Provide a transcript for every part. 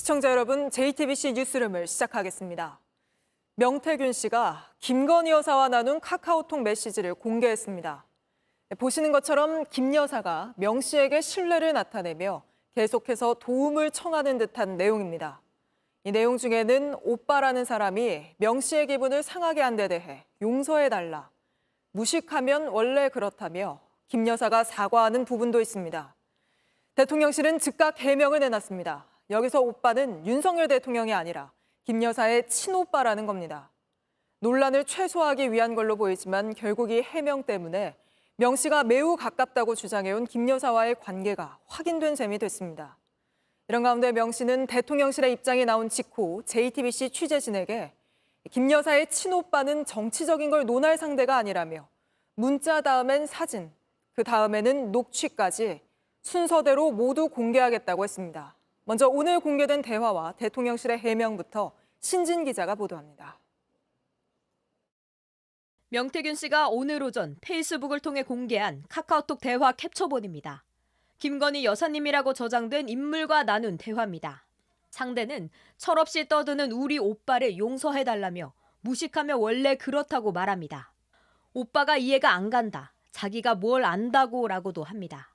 시청자 여러분, JTBC 뉴스룸을 시작하겠습니다. 명태균 씨가 김건희 여사와 나눈 카카오톡 메시지를 공개했습니다. 보시는 것처럼 김 여사가 명 씨에게 신뢰를 나타내며 계속해서 도움을 청하는 듯한 내용입니다. 이 내용 중에는 오빠라는 사람이 명 씨의 기분을 상하게 한 데 대해 용서해달라, 무식하면 원래 그렇다며 김 여사가 사과하는 부분도 있습니다. 대통령실은 즉각 해명을 내놨습니다. 여기서 오빠는 윤석열 대통령이 아니라 김 여사의 친오빠라는 겁니다. 논란을 최소화하기 위한 걸로 보이지만 결국 이 해명 때문에 명 씨가 매우 가깝다고 주장해온 김 여사와의 관계가 확인된 셈이 됐습니다. 이런 가운데 명 씨는 대통령실의 입장이 나온 직후 JTBC 취재진에게 김 여사의 친오빠는 정치적인 걸 논할 상대가 아니라며 문자 다음엔 사진, 그 다음에는 녹취까지 순서대로 모두 공개하겠다고 했습니다. 먼저 오늘 공개된 대화와 대통령실의 해명부터 신진 기자가 보도합니다. 명태균 씨가 오늘 오전 페이스북을 통해 공개한 카카오톡 대화 캡처본입니다. 김건희 여사님이라고 저장된 인물과 나눈 대화입니다. 상대는 철없이 떠드는 우리 오빠를 용서해달라며 무식하며 원래 그렇다고 말합니다. 오빠가 이해가 안 간다, 자기가 뭘 안다고라고도 합니다.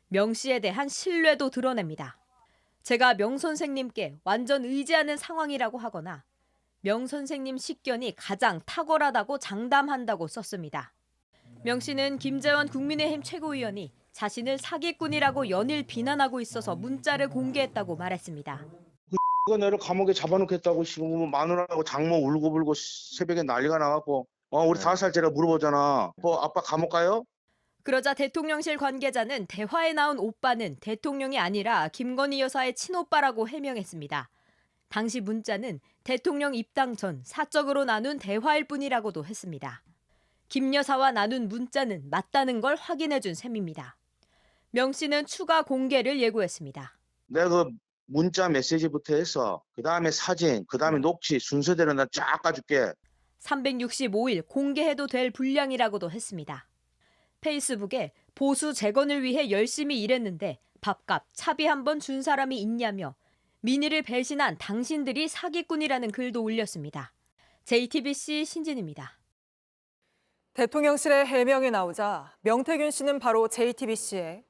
명 씨에 대한 신뢰도 드러냅니다. 제가 명 선생님께 완전 의지하는 상황이라고 하거나 명 선생님 식견이 가장 탁월하다고 장담한다고 썼습니다. 명 씨는 김재원 국민의힘 최고위원이 자신을 사기꾼이라고 연일 비난하고 있어서 문자를 공개했다고 말했습니다. 너를 감옥에 잡아놓겠다고 지금 마누라하고 장모 울고불고 새벽에 난리가 나갖고 우리 5살짜리가 물어보잖아. 뭐 아빠 감옥 가요? 그러자 대통령실 관계자는 대화에 나온 오빠는 대통령이 아니라 김건희 여사의 친오빠라고 해명했습니다. 당시 문자는 대통령 입당 전 사적으로 나눈 대화일 뿐이라고도 했습니다. 김 여사와 나눈 문자는 맞다는 걸 확인해준 셈입니다. 명 씨는 추가 공개를 예고했습니다. 내가 그 문자 메시지부터 해서 그 다음에 사진, 그 다음에 녹취 순서대로 나 쫙 가줄게. 365일 공개해도 될 분량이라고도 했습니다. 페이스북에 보수 재건을 위해 열심히 일했는데 밥값, 차비 한 번 준 사람이 있냐며 민의를 배신한 당신들이 사기꾼이라는 글도 올렸습니다. JTBC 신진입니다. 대통령실의 해명이 나오자 명태균 씨는 바로 JTBC에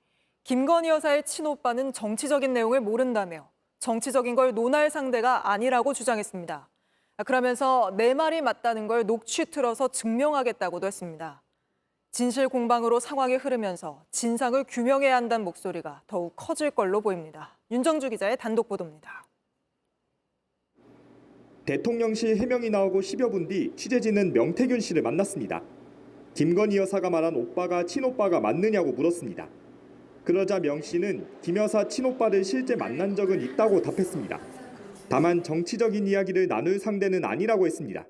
김건희 여사의 친오빠는 정치적인 내용을 모른다며 정치적인 걸 논할 상대가 아니라고 주장했습니다. 그러면서 내 말이 맞다는 걸 녹취 틀어서 증명하겠다고도 했습니다. 진실 공방으로 상황이 흐르면서 진상을 규명해야 한다는 목소리가 더욱 커질 걸로 보입니다. 윤정주 기자의 단독 보도입니다. 대통령실 해명이 나오고 10여 분 뒤 취재진은 명태균 씨를 만났습니다. 김건희 여사가 말한 오빠가 친오빠가 맞느냐고 물었습니다. 그러자 명 씨는 김 여사 친오빠를 실제 만난 적은 있다고 답했습니다. 다만 정치적인 이야기를 나눌 상대는 아니라고 했습니다.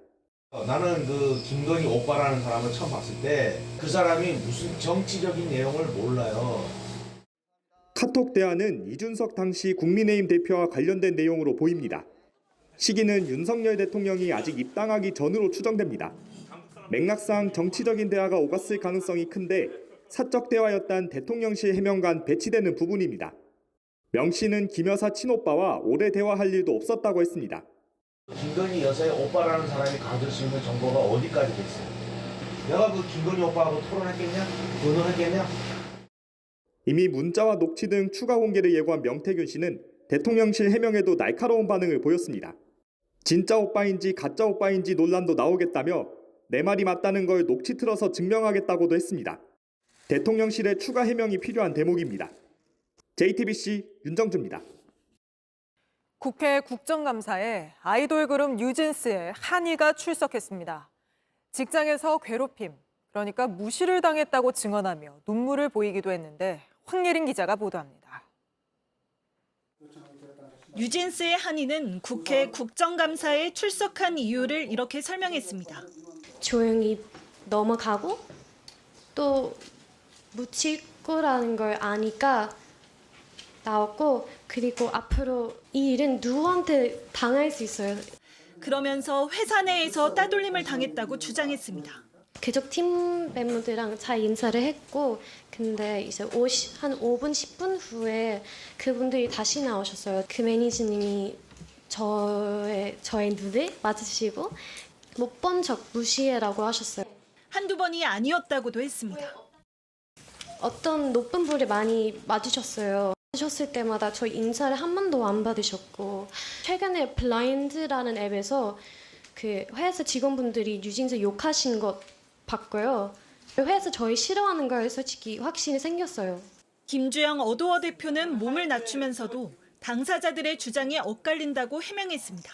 나는 그 김건희 오빠라는 사람을 처음 봤을 때 그 사람이 무슨 정치적인 내용을 몰라요. 카톡 대화는 이준석 당시 국민의힘 대표와 관련된 내용으로 보입니다. 시기는 윤석열 대통령이 아직 입당하기 전으로 추정됩니다. 맥락상 정치적인 대화가 오갔을 가능성이 큰데 사적 대화였단 대통령실 해명관 배치되는 부분입니다. 명 씨는 김 여사 친오빠와 오래 대화할 일도 없었다고 했습니다. 김건희 여사의 오빠라는 사람이 가질 수 있는 정보가 어디까지 됐어요? 내가 그 김건희 오빠하고 토론했겠냐? 의논했겠냐? 이미 문자와 녹취 등 추가 공개를 예고한 명태균 씨는 대통령실 해명에도 날카로운 반응을 보였습니다. 진짜 오빠인지 가짜 오빠인지 논란도 나오겠다며 내 말이 맞다는 걸 녹취 틀어서 증명하겠다고도 했습니다. 대통령실의 추가 해명이 필요한 대목입니다. JTBC 윤정주입니다. 국회 국정감사에 아이돌 그룹 뉴진스의 한이가 출석했습니다. 직장에서 괴롭힘, 그러니까 무시를 당했다고 증언하며 눈물을 보이기도 했는데 황예린 기자가 보도합니다. 뉴진스의 한이는 국회 국정감사에 출석한 이유를 이렇게 설명했습니다. 조용히 넘어가고 또 묻힐 거라는 걸 아니까 나왔고, 그리고 앞으로 이 일은 누구한테 당할 수 있어요. 그러면서 회사 내에서 따돌림을 당했다고 주장했습니다. 그쪽 팀 멤버들이랑 잘 인사를 했고 근데 이제 한 5분, 10분 후에 그분들이 다시 나오셨어요. 그 매니저님이 저의 눈을 맞으시고 못 본 척 무시해라고 하셨어요. 한두 번이 아니었다고도 했습니다. 어떤 높은 불을 많이 맞으셨어요. 하셨을 때마다 저희 인사를 한 번도 안 받으셨고 최근에 블라인드라는 앱에서 그 회사 직원분들이 뉴진스 욕하신 것 봤고요. 회사 저희 싫어하는 걸 솔직히 확신이 생겼어요. 김주영 어도어 대표는 몸을 낮추면서도 당사자들의 주장에 엇갈린다고 해명했습니다.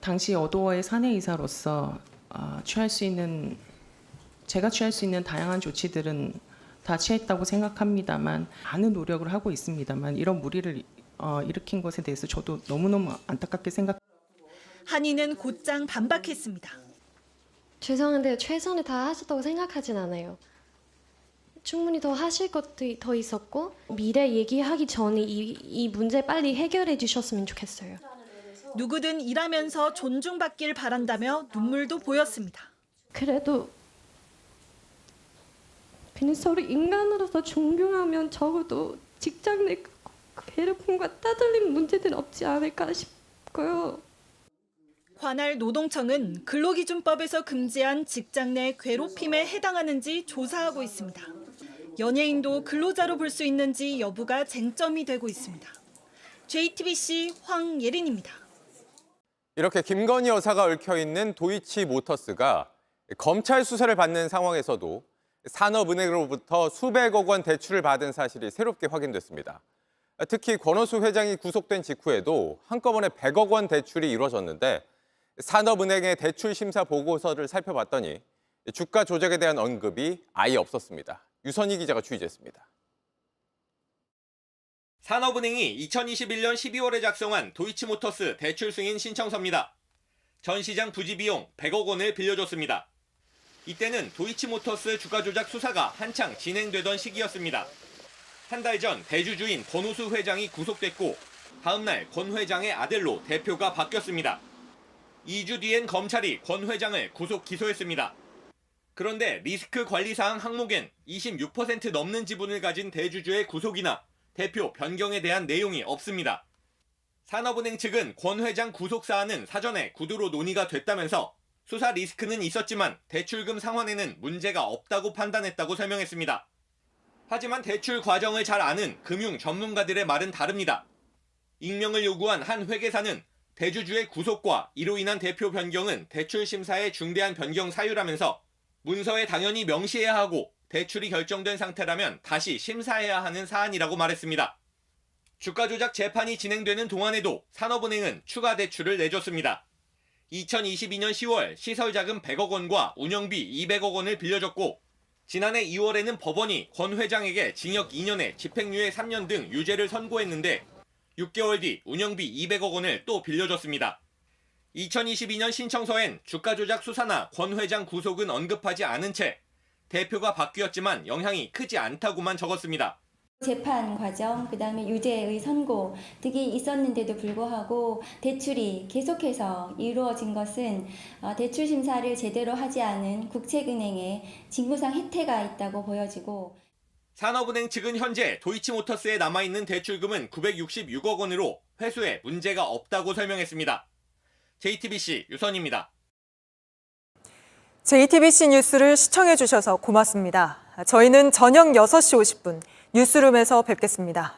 당시 어도어의 사내이사로서 제가 취할 수 있는 다양한 조치들은 다 취했다고 생각합니다만 많은 노력을 하고 있습니다만 이런 무리를 일으킨 것에 대해서 저도 너무너무 안타깝게 생각합니다. 한이는 곧장 반박했습니다. 죄송한데 최선을 다 하셨다고 생각하진 않아요. 충분히 더 하실 것도 더 있었고 미래 얘기하기 전에 이 문제 빨리 해결해 주셨으면 좋겠어요. 누구든 일하면서 존중받길 바란다며 눈물도 보였습니다. 그래도 그냥 서로 인간으로서 존경하면 적어도 직장 내 괴롭힘과 따돌림 문제는 없지 않을까 싶고요. 관할 노동청은 근로기준법에서 금지한 직장 내 괴롭힘에 해당하는지 조사하고 있습니다. 연예인도 근로자로 볼 수 있는지 여부가 쟁점이 되고 있습니다. JTBC 황예린입니다. 이렇게 김건희 여사가 얽혀있는 도이치모터스가 검찰 수사를 받는 상황에서도 산업은행으로부터 수백억 원 대출을 받은 사실이 새롭게 확인됐습니다. 특히 권오수 회장이 구속된 직후에도 한꺼번에 100억 원 대출이 이루어졌는데 산업은행의 대출 심사 보고서를 살펴봤더니 주가 조작에 대한 언급이 아예 없었습니다. 유선희 기자가 취재했습니다. 산업은행이 2021년 12월에 작성한 도이치모터스 대출 승인 신청서입니다. 전 시장 부지 비용 100억 원을 빌려줬습니다. 이때는 도이치모터스 주가 조작 수사가 한창 진행되던 시기였습니다. 한 달 전 대주주인 권오수 회장이 구속됐고 다음 날 권 회장의 아들로 대표가 바뀌었습니다. 2주 뒤엔 검찰이 권 회장을 구속 기소했습니다. 그런데 리스크 관리 사항 항목엔 26% 넘는 지분을 가진 대주주의 구속이나 대표 변경에 대한 내용이 없습니다. 산업은행 측은 권 회장 구속 사안은 사전에 구두로 논의가 됐다면서 수사 리스크는 있었지만 대출금 상환에는 문제가 없다고 판단했다고 설명했습니다. 하지만 대출 과정을 잘 아는 금융 전문가들의 말은 다릅니다. 익명을 요구한 한 회계사는 대주주의 구속과 이로 인한 대표 변경은 대출 심사의 중대한 변경 사유라면서 문서에 당연히 명시해야 하고 대출이 결정된 상태라면 다시 심사해야 하는 사안이라고 말했습니다. 주가 조작 재판이 진행되는 동안에도 산업은행은 추가 대출을 내줬습니다. 2022년 10월 시설자금 100억 원과 운영비 200억 원을 빌려줬고 지난해 2월에는 법원이 권 회장에게 징역 2년에 집행유예 3년 등 유죄를 선고했는데 6개월 뒤 운영비 200억 원을 또 빌려줬습니다. 2022년 신청서엔 주가 조작 수사나 권 회장 구속은 언급하지 않은 채 대표가 바뀌었지만 영향이 크지 않다고만 적었습니다. 재판 과정, 그다음에 유죄의 선고 등이 있었는데도 불구하고 대출이 계속해서 이루어진 것은 대출 심사를 제대로 하지 않은 국책은행의 직무상 혜택가 있다고 보여지고 산업은행 측은 현재 도이치모터스에 남아있는 대출금은 966억 원으로 회수에 문제가 없다고 설명했습니다. JTBC 유선입니다. JTBC 뉴스를 시청해 주셔서 고맙습니다. 저희는 저녁 6시 50분 뉴스룸에서 뵙겠습니다.